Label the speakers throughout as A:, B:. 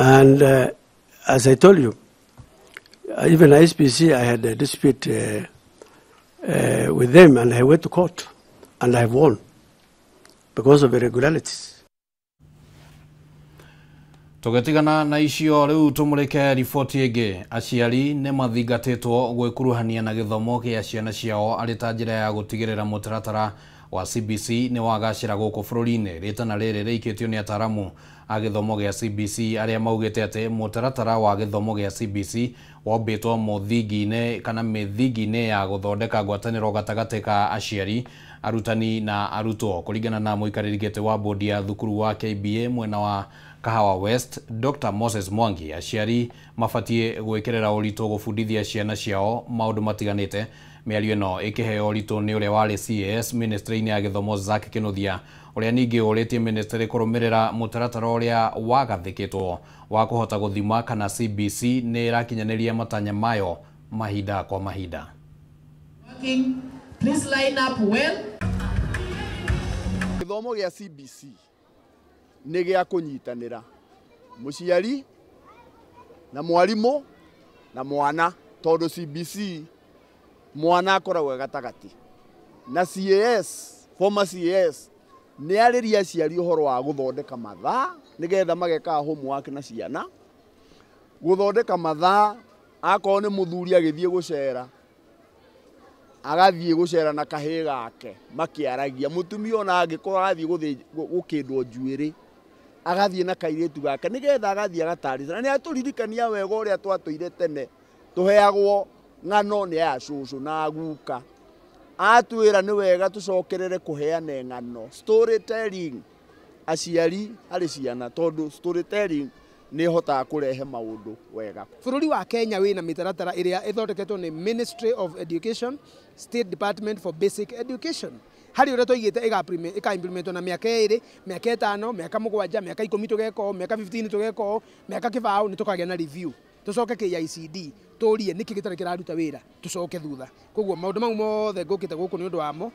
A: And as I told you, even ISPC, I had a dispute with them, and I went to court, and I won because of irregularities.
B: Tugetigana na icio riu tumurike ripoti ege aciari ne mathingatitwo gwikuruhania na githomo kia ciana ciao ari ta njira ya gutigirira mutaratara wa CBC ni wagacira guku bururi-ini. Ritana riri riikitio ni ataramu a githomo gia CBC aria maugite ati mutaratara wa githomo gia CBC wambitwo muthingi-ini kana mithingi-ini ya guthondeka ngwataniro gatagati ka aciari, arutani na arutwo. Kuringana na muikariri giti wa bodi ya thukuru wa KBA mwena wa Kahawa West, Dr. Moses Mwangi, aciari mabatie gwikirira urito gufundithia ciana ciao maundu matiganite. Miario ino ikiheo urito ni uria wari CS ministry-ini ya githomo Zack Kinuthia, uria ningi uritie ministry kurumirira mutaratara uria wagathikitwo wa kuhota guthima kana CBC ni irakinyaniria matanya mayo mahinda kwa mahinda.
C: Please line up well.
D: Githomo gia CBC ni gia kunyitanira muciari na mwarimu na mwana, tondu CBC mwana akoragwo gatagati na CAS, former CAS ni ariria ciari uhoro wa guthondeka mathaa nigetha mageka homework na ciana, guthondeka mathaa akorwo ni muthuri agithie gucera agathie gucera na kahii gake makiaragia, mutumia ona angikorwo agathie gukindwo njuiri agathie na kairetu gake nigetha agathie agataricana. Ni aturirikania wega uria twatuire tene tuheagwo ng'ano ni ya cucu na guka, atwira ni wega tucokerere kuheana ng'ano, storytelling aciari ari ciana, tondu storytelling ni hotaga kurehe maundu wega.
E: Bururi wa Kenya wina mitaratara iria ithondeketwo ni Ministry of Education, State Department for Basic Education. Hari uria toigite ika implementwo na miaka 2, miaka 5, miaka 7, miaka 10 tugeko, miaka 15 tugeko, miaka 5 ni tukagia na review. Tucoke KICD turie niki gitare kiraruta wira, tucoke thutha. Koguo maundu mau mothe ngukite guku ni undu wamo.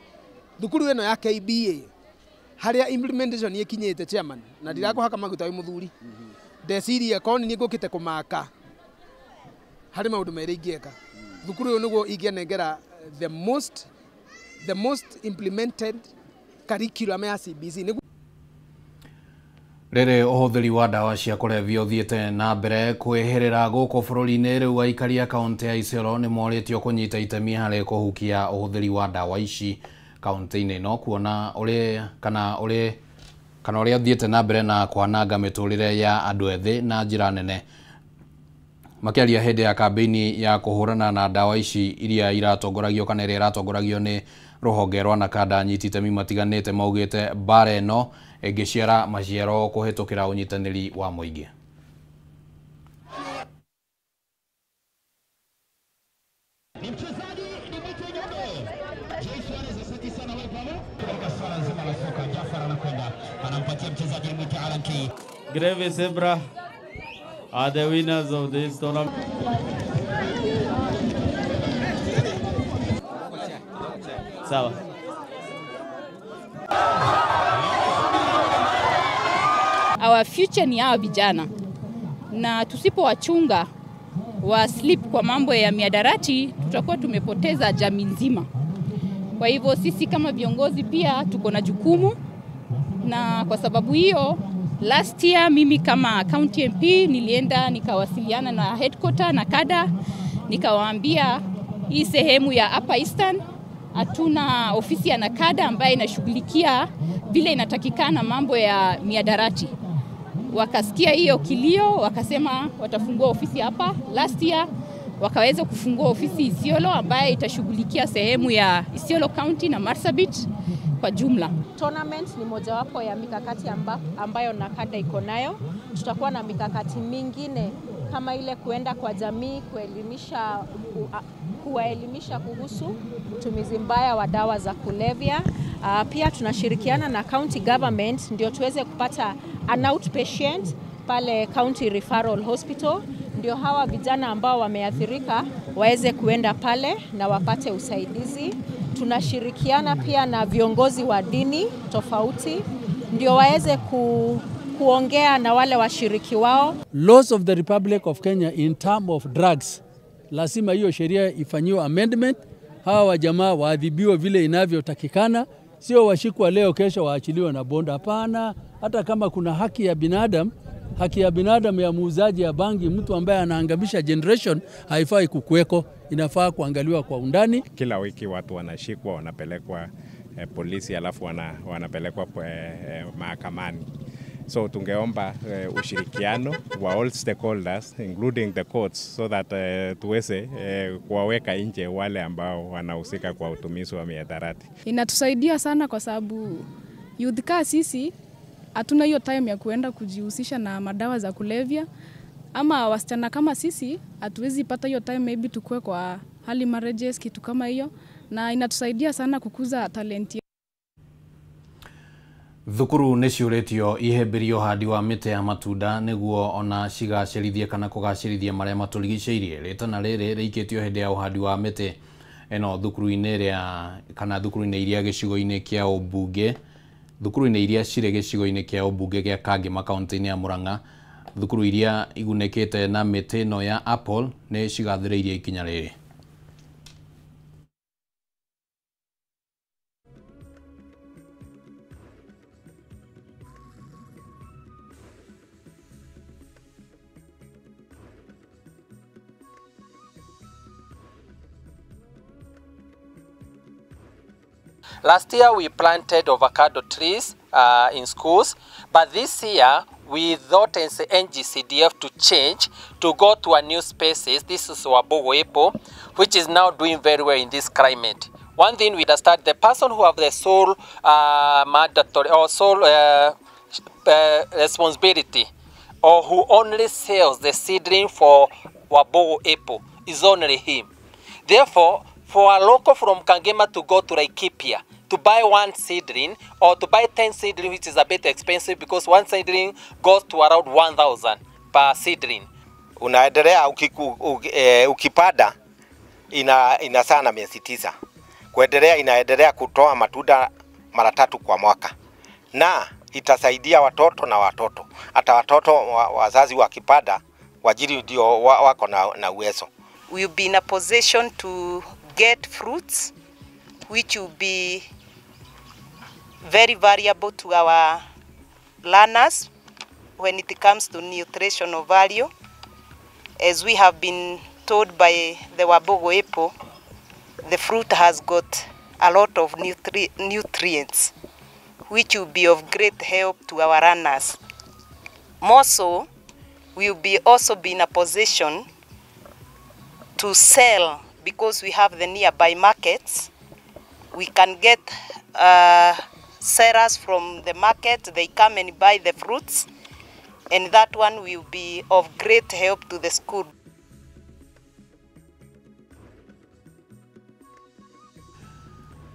E: Thukuru ino ya KBA haria implementation ikinyite chairman na ndirakuhaka maguta wi muthuri. Ndeciria koni ni ngukite kumaka hari maundu meri ngieka. Thukuru ino niguo ingianengera the most implemented curriculum ya CBC.
B: Rere uhuthiri wa dawa cia kulevya uthiite na mbere kwihirira guku bururi-ini. Riu aikari a kaunti ya Isiolo ni moritio kunyita itemi hari kuhukia uhuthiri wa dawa ici kaunti-ini ino, kuona uria kana uria uthiite na mbere na kwananga miturire ya andu ethi na njira nene. Makiaria hindi ya kambeni ya kuhurana na dawa ici iria iratongoragio kana iria iratongoragio ni ruhonge rwa Nakada nyitite mi matiganite, maugite bare no egiciara maciaro kuhitukira unyitaniri wa muingi.
F: Greve Zebra are the winners of this tournament. Sawa.
G: Our future ni hawa vijana, na tusipowachunga wa slip kwa mambo ya miadarati tutakuwa tumepoteza jamii nzima. Kwa hivyo sisi kama viongozi pia tuko na jukumu, na kwa sababu hiyo last year mimi kama county MP nilienda nikawasiliana na headquarter Nakada, nikawaambia hii sehemu ya Upper Eastern hatuna ofisi ya Nakada ambayo inashughulikia vile inatakikana mambo ya miadarati. Wakasikia hiyo kilio, wakasema watafungua ofisi hapa. Last year wakaweza kufungua ofisi Isiolo ambayo itashughulikia sehemu ya Isiolo County na Marsabit kwa jumla.
H: Tournament ni mojawapo ya mikakati ambayo Nakada iko nayo. Tutakuwa na mikakati mingine kama ile kuenda kwa jamii kuwaelimisha kuhusu utumizi mbaya wa dawa za kulevya. Pia tunashirikiana na county government ndio tuweze kupata an outpatient pale county referral hospital, ndio hawa vijana ambao wameathirika waweze kuenda pale na wapate usaidizi. Tunashirikiana pia na viongozi wa dini tofauti ndio waweze kuongea na wale washiriki wao.
C: Laws of the Republic of Kenya in term of drugs, lazima hiyo sheria ifanyiwe amendment. Hawa wajamaa waadhibiwe vile inavyotakikana, sio washikwa leo kesho waachiliwe na bonda. Hapana, hata kama kuna haki ya binadamu ya muuzaji ya bangi, mtu ambaye anaangamisha generation, haifai kukuweko, inafaa kuangaliwa kwa undani.
I: Kila wiki watu wanashikwa, wanapelekwa polisi, alafu wanapelekwa mahakamani. So tungeomba ushirikiano wa all stakeholders including the courts so that tuweze kuwaweka nje wale ambao wanahusika kwa utumizi wa mihadarati.
J: Inatusaidia sana kwa sababu youth kaa sisi hatuna hiyo time ya kuenda kujihusisha na madawa za kulevya, ama wasichana kama sisi hatuwezi pata hiyo time, maybe tukue kwa hali marriages, kitu kama hiyo, na inatusaidia sana kukuza talenti.
B: Thukuru nĩ ciũrĩtio ihĩmbĩrio handi wa mĩtĩ ya matunda nĩguo ona cigacĩrithie kana kũgacĩrithia marĩa matũrigicĩirie. Rĩtana rĩrĩ rĩikĩtio hĩndĩ ya ũhandi wa mĩtĩ ĩno thukuru-inĩ ĩrĩa kana thukuru-inĩ iria gĩcigo-inĩ kĩa ũmbunge, thukuru-inĩ iria cirĩ gĩcigo-inĩ kĩa ũmbunge gĩa Kangema kaunti-inĩ ya Murang'a. Thukuru iria igunĩkĩte na mĩtĩ ĩno ya apple nĩ cigathĩrĩirie ikinya rĩrĩ.
K: Last year we planted avocado trees in schools, but this year we thought as NGCDF to change to go to a new species. This is Wabogo apple, which is now doing very well in this climate. One thing we understand, the person who have the sole mandatory or sole responsibility, or who only sells the seedling for Wabogo apple, is only him. Therefore, for a local from Kangema to go to Laikipia to buy one seedling or to buy 10 seedling, which is a bit expensive because one seedling goes to around 1,000 per seedling.
L: Unaendelea ukipanda ina sana miezi 9. Kuendelea inaendelea kutoa matunda mara 3 kwa mwaka. Na itasaidia watoto na watoto. Hata watoto wazazi wakipanda wajiri ndio wako na uwezo.
M: We'll be in a position to get fruits which will be very variable to our learners when it comes to nutritional value. As we have been told by the Wabogo apple, the fruit has got a lot of nutrients which will be of great help to our learners. More so, we will be also be in a position to sell because we have the nearby markets. We can get sellers from the market, they come and buy the fruits, and that one will be of great help to the school.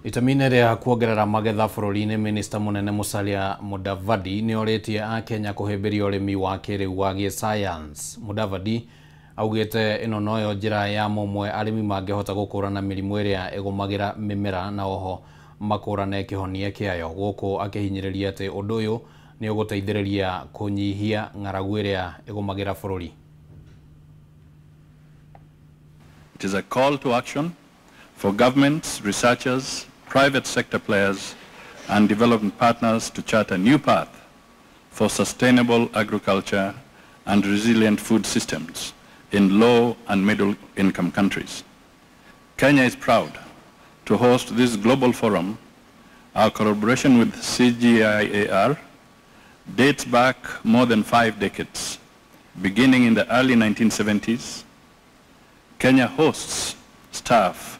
B: Itamine rĩa kuongerera magetha bũrũri-inĩ, Minista Mũnene Musalia Mudavadi nĩ orĩtie a Kenya kũhĩmbĩria ũrĩmi wa kĩrĩu wa gĩ-science. Mudavadi augĩte ĩno noyo njĩra ya mũmwe arĩmi mangĩhota gũkũrana mĩrimũ ĩrĩa ĩgũmagĩra mĩmera na oho makũrane kĩhonia kĩayo, gũkũ akĩhinyĩrĩria atĩ ũndũ ũyũ nĩ ũgũteithĩrĩria kũnyihia ng'aragu ĩrĩa ĩgũmagĩra bũrũri.
N: It is a call to action for governments, researchers, private sector players and development partners to chart a new path for sustainable agriculture and resilient food systems in low and middle income countries. Kenya is proud to host this global forum. Our collaboration with CGIAR dates back more than 5 decades. Beginning in the early 1970s, Kenya hosts staff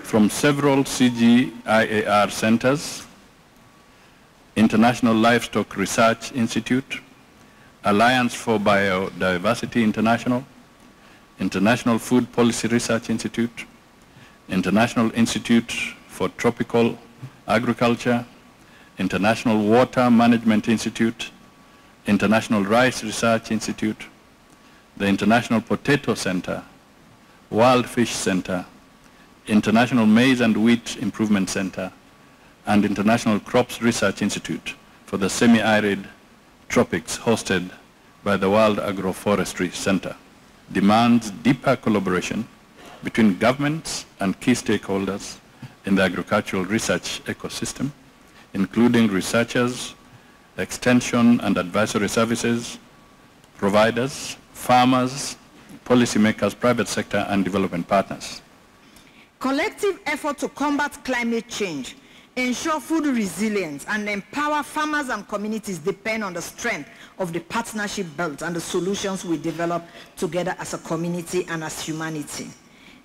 N: from several CGIAR centers, International Livestock Research Institute, Alliance for Biodiversity International, International Food Policy Research Institute, International Institute for Tropical Agriculture, International Water Management Institute, International Rice Research Institute, the International Potato Center, Wild Fish Center, International Maize and Wheat Improvement Center, and International Crops Research Institute for the semi-arid tropics hosted by the World Agroforestry Center demands deeper collaboration between governments and key stakeholders in the agricultural research ecosystem, including researchers, extension and advisory services, providers, farmers, policymakers, private sector, and development partners.
O: Collective effort to combat climate change, ensure food resilience, and empower farmers and communities depend on the strength of the partnership built and the solutions we develop together as a community and as humanity.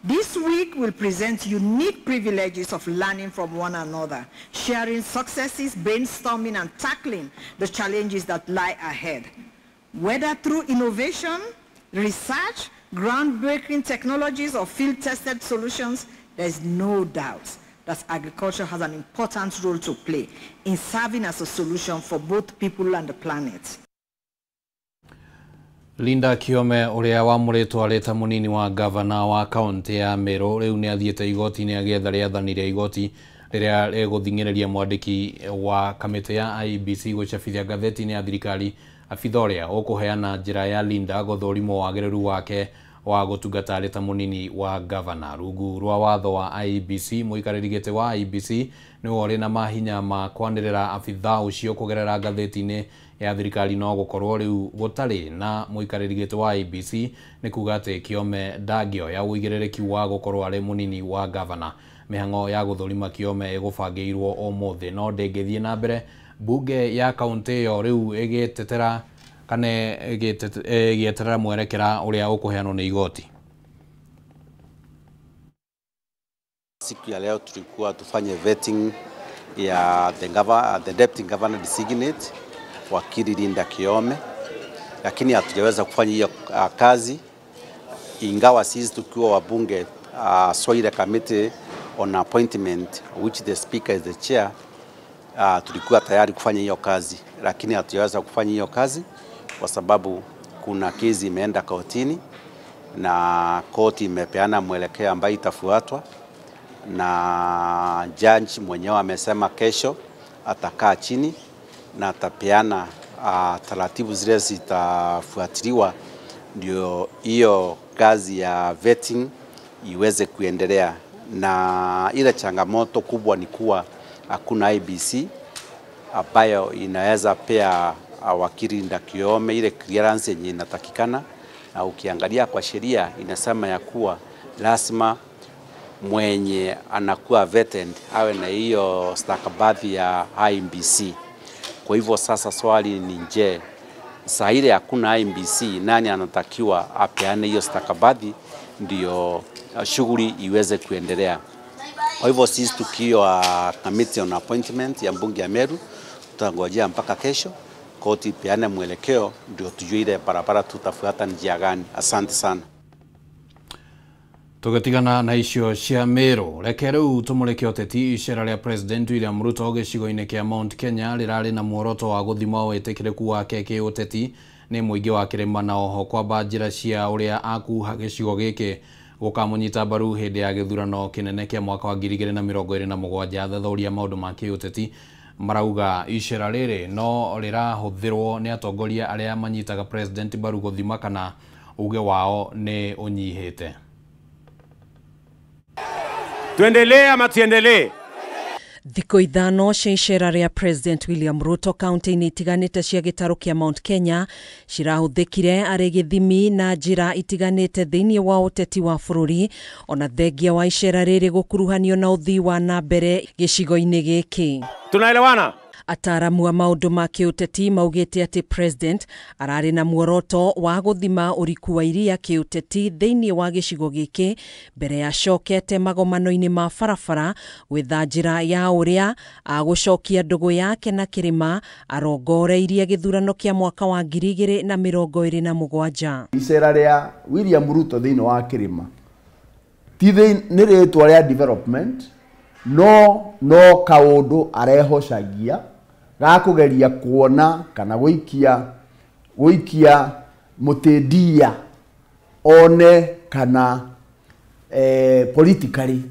O: This week will present unique privileges of learning from one another, sharing successes, brainstorming, and tackling the challenges that lie ahead. Whether through innovation, research, groundbreaking technologies, or field-tested solutions, there is no doubt that agriculture has an important role to play in serving as a solution for both people and the planet.
B: Linda Kiome uria wamuritwo arita munini wa governor wa county ya Meru riu ni athiete igoti-ini agetha riathani ria igoti riria riguthing'iriria mwandiki wa kamiti ya IEBC gucabithia ngatheti-ini ya thirikari abitha uria ukuheana njira ya Linda guthurimo wagiriru wake wa gutungata arita munini wa governor. Rungu rwa watho wa IEBC muikariri giti wa IEBC ni wori na mahinya ma kwanirira abitha ucio kugerera ngatheti-ini ya thirikari no gukorwo riu gutari na muikariri giti wa IEBC ni kuga ati Kiome ndangio ya uigiririki wa gukorwo ari munini wa governor. Mihango ya guthurima Kiome igubangirwo umuthi no ndengithie na mbere bunge ya county yo riu igitetera kane igieterera mwerekera uria ukuheanwo ni igoti.
P: Siku ya leo tulikuwa tufanye vetting ya the deputy governor designate wakili Linda Kiome, lakini hatujaweza kufanya hiyo kazi, ingawa sisi tukiwa wabunge Soil Committee on appointment which the speaker is the chair, tulikuwa tayari kufanya hiyo kazi, lakini hatujaweza kufanya hiyo kazi kwa sababu kuna kesi imeenda kotini na koti imepeana mwelekeo ambayo itafuatwa, na judge mwenyewe amesema kesho atakaa chini na atapeana taratibu zile zitafuatiliwa ndio hiyo kazi ya vetting iweze kuendelea. Na ile changamoto kubwa ni kuwa hakuna IEBC ambayo inaweza pea wakili Linda Kiome ile clearance yenye inatakikana, na ukiangalia kwa sheria inasema ya kuwa lazima mwenye anakuwa vetted awe na hiyo stakabadhi ya IEBC. Kwa hivyo sasa swali ni je, saa ile hakuna IEBC, nani anatakiwa apeane hiyo stakabadhi ndio shughuli iweze kuendelea? Kwa hivyo sisi tukiwa committee on appointment ya mbunge ya Meru tutangojea mpaka kesho koti peane mwelekeo ndio tujue ile barabara tutafuata njia gani. Asante sana.
B: Tugatigana na icio cia Meru, reke riu tumurike uteti icera ria President William Ruto gicigo-ini kia Mount Kenya rirari na muoroto wa guthima witikireku wake kiuteti ni muingi wa kirima na oho kwamba njira cia uria akuha gicigo giki gukamunyita mbaru hindi ya githurano kinene kia mwaka wa 2027 thuthuria maundu ma kiuteti. Marauga icera riri no rirahuthirwo ni atongoria aria manyitaga President mbaru guthima kana uge wao ni unyihite.
Q: Tuendelee ama tuendelee?
R: Thiko ithano cia icera ria President William Ruto kaunti-ini itiganite cia gitaro kia Mount Kenya cirahuthikire ari githimi na njira itiganite thiini wa uteti wa bururi ona thengia wa icera riri gukuruhanio na uthii wa na mbere gicigo-ini giki.
Q: Tunaelewana?
R: Ataramu wa maundu ma kiuteti maugite ati President arari na muoroto wa guthima uriku wa iria kiuteti thiini wa gicigo giki mbere ya cokete magomano-ini ma barabara gwitha njira ya uria agucokia ndugu yake na kirima arongoreirie githurano kia mwaka wa 2027.
D: Icera ria William Ruto thiini wa kirima ti ni ritwa ria development no kaundu arehocagia ga kugeria kuona kana guikia mutindia one kana politically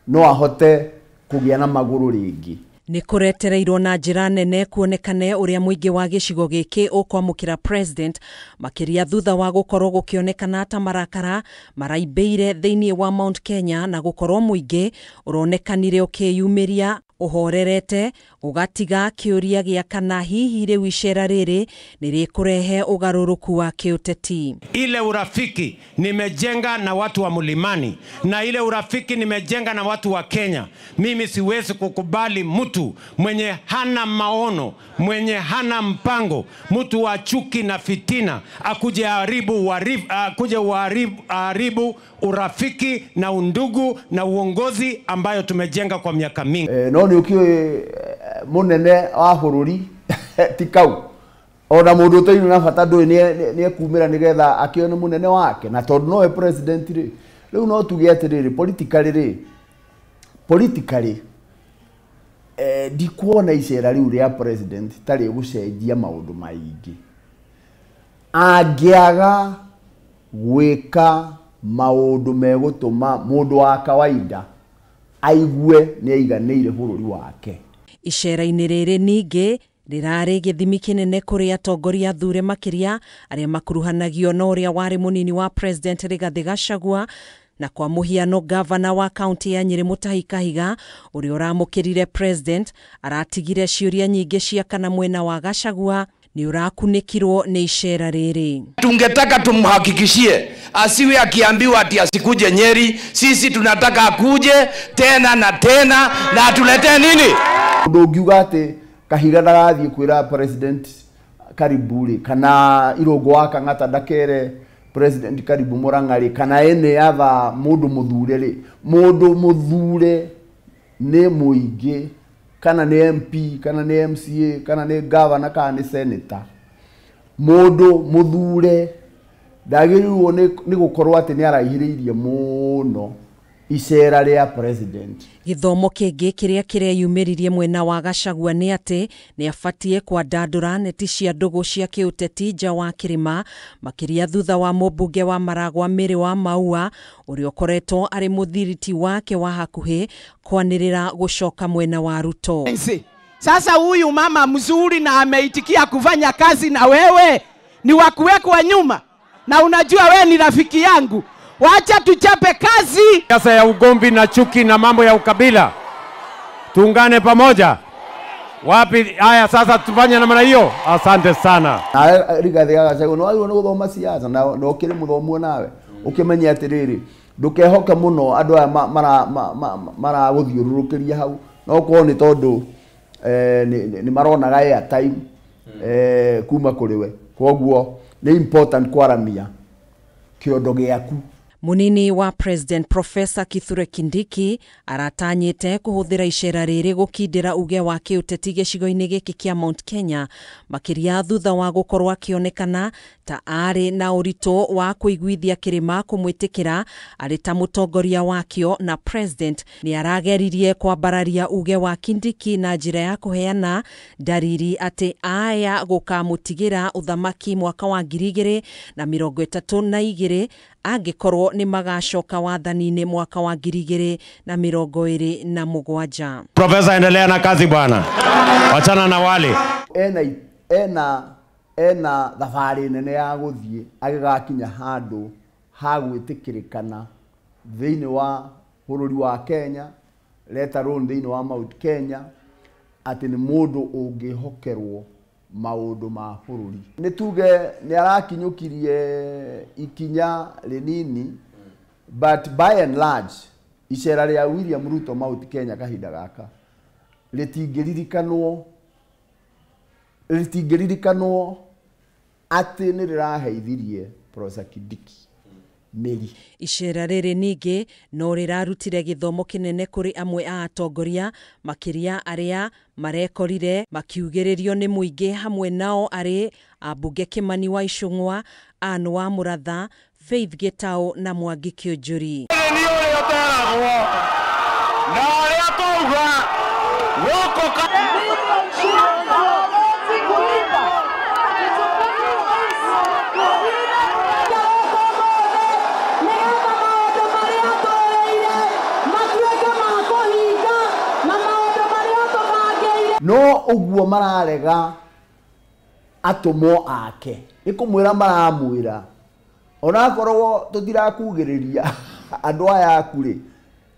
D: no ahote kugia na maguru ringi.
R: Nĩ kũretereirwo na njĩra nene kuonekane ũrĩa mũingĩ wa gĩcigo gĩkĩ ũkwamũkĩra president makĩria thutha wa gũkorwo gũkĩonekana ta marakara maraimbĩire thĩinĩ wa Mount Kenya na gũkorwo mũingĩ ũronekanire ũkĩyumĩria ũhorerete ũgatiga kĩũria gĩa kana hihi rĩu icera rĩrĩ nĩrĩkũrehe ũgarũrũku wa kĩũteti.
Q: Ile urafiki nimejenga na watu wa Mlimani na ile urafiki nimejenga na watu wa Kenya. Mimi siwezi kukubali mtu mwenye hana maono, mwenye hana mpango, mtu wa chuki na fitina akuje haribu urafiki na undugu na uongozi ambayo tumejenga kwa miaka mingi.
D: No ni ukiwe munene wa bururi tikau ona mundu toinu na bata ndu ni kumira nigetha akione munene wake na tondu no president ri riu no tuge atiriri politically dikuona icera riu ria president tari gucenjia maundu maingi angiaga gwika maundu megutuma mundu wa kawaida aigue ni aiganĩire bururi wake.
R: Icera-inĩ rĩrĩ ningĩ rĩrarĩ gĩthimi kĩnene kũrĩ atongoria athure makĩria arĩa makuruhanagio na ũrĩa warĩ mũnini wa president Rigathi Gachagua na kwa mũhiano gavana wa kaunti ya Nyĩrĩ Mutahi Kahiga ũrĩa ũramũkĩrire president aratigire ciũria nyingĩ cia kana mwena wa Gachagua ni urakunĩkirwo nĩ icera rĩrĩ.
S: Tungetaka tumhakikishie asiwe akiambiwa ati asikuje Nyeri, sisi tunataka akuje tena na tena na atulete nini?
D: Ndugiuga ati Kahiga ndagathie kwira president kariburi kana irongo waka ngata ndakere president karibu Murang'ari kana ene yava mundu muthure ni muingi kana ni MP kana ni MCA kana ni governor kana ni senator mundu muthure ndagĩrĩirwo ni gukorwo ati ni araihĩrĩirie muno icera ria president.
R: Gĩthomo kĩngĩ kĩrĩa kĩreyumĩririe mwena wa Gachagua nĩ atĩ nĩ abatie kwandandũra neti cia ndũgũ cia kĩũteti nja wa kĩrĩma makĩria thutha wa mũmbunge wa Maragwa Mĩrĩ wa Maua ũrĩa ũkoretwo arĩ mũthiriti wake wa hakuhĩ kwanĩrĩra gũcoka mwena wa Ruto.
T: Sasa huyu mama mzuri na ameitikia kufanya kazi na wewe ni wa kuwekwa nyuma, na unajua wewe ni rafiki yangu. Wacha tuchape kazi.
Q: Siasa ya ugomvi na chuki na mambo ya ukabila tuungane pamoja. Wapi haya sasa tufanye namna hiyo? Asante sana.
D: Rigathi Gachagua no ayo no guthoma siasa na no kire muthomu nawe ukimenya atiriri ndukehoka muno andu aya mara guthiururukiria hau no ko ni tondu ni maronaga airtime kuma kuriwe koguo ni important kwaramia kiondo giaku.
R: Munini wa president Professor Kithure Kindiki aratanyĩte kũhũthĩra icera rĩrĩ gũkindĩra uge wa kĩũteti gĩcigo-inĩ gĩkĩ kĩa Mount Kenya makĩria thutha wa gũkorwo akĩonekana ta arĩ na ũritũ wa kũiguithia kĩrĩma kũmwĩtĩkĩra arĩ ta mũtongoria wakĩo, na president nĩ arageririe kwambararia uge wa Kindiki na njĩra ya kũheana dariri atĩ aya gũkamũtigĩra ũthamaki mwaka wa 2032 angĩkorwo ni magacoka wathani-inĩ mwaka wa 2027.
Q: Profesa, endelea na kazi bwana. Wachana na wale.
D: Ena thabarĩ nene ya gũthiĩ agĩgakinya handũ ha gwĩtĩkĩrĩkana thĩinĩ wa bũrũri wa Kenya, leta road thĩinĩ wa Mount Kenya atĩ nĩ mũndũ ũngĩhokerwo maundu ma bũrũri. Nĩ tuge nĩ arakinyũkirie ikinya rĩnini, but by and large icera rĩa William Ruto Mount Kenya kahinda gaka rĩtingĩririkanwo atĩ nĩ rĩraheithirie Professor Kindiki mĩri.
R: Icera rĩrĩ ningĩ no rĩrarutire gĩthomo kĩnene kũrĩ amwe a atongoria makĩria arĩa marekorire makiugĩrĩrio nĩ mũingĩ, hamwe nao arĩ ambunge Kimani wa Icũng'wa, Anne wa Mũratha, Faith Gĩtaũ na Mwangi Kĩũnjũri.
D: uguo mararega atumo ake ikumwira maramwira ona korwo tutirakugiriria andu aya akuri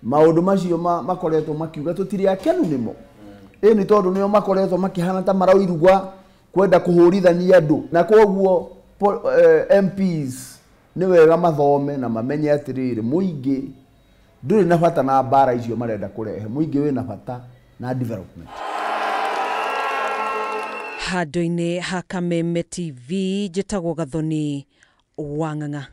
D: maundu macio makoretwo makiuga tutiri akenu nimo ni tondu nio makoretwo makihana ta marairugwa kwenda kuhurithania andu na koguo MPs ni wega mathome na mamenye atiriri muingi nduri na bata na bara icio marenda kurehe muingi wina bata na development.
R: Handu-inĩ ha Kameme TV njĩtagwo Gathoni Wang'ang'a.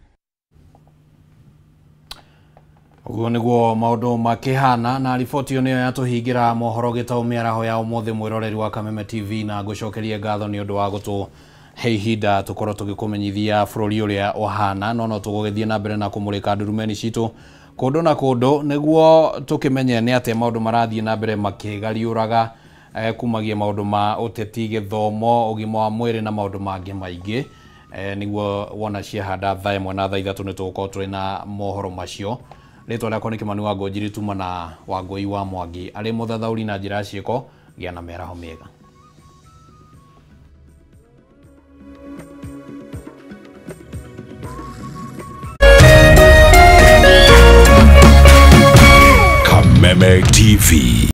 B: Ũguo nĩguo maũndũ makĩhana na riboti ĩyo nĩyo yatũhingĩra mohoro gĩtaũ mĩaraho ya ũmũthĩ mwĩroreri wa Kameme TV na ngũcokerie ngatho nĩ ũndũ wa gũtũhe ihinda tũkorwo tũgĩkũmenyithia bũrũri ũrĩa ũhana no tũgũgĩthiĩ na mbere na kũmũrĩka ndurumeni citũ kũndũ na kũndũ nĩguo tũkĩmenye nĩ atĩa maũndũ marathiĩ na mbere makĩgariũraga kumagia maũndũ ma ũteti gĩthomo ũgima wa mwĩrĩ na maũndũ mangĩ maingĩ nĩguo wona ciahanda thaa ĩmwe na thaa ithatũ nĩtũgũkorwo tũrĩ na mohoro macio rĩtwa rĩakwa nĩ Kĩmani wa Ngonjiri tuma na Wangũi wa Mwangi arĩ mũthathaũri na njĩra ciĩko gĩa na mĩaraho mĩega.
U: Kameme TV.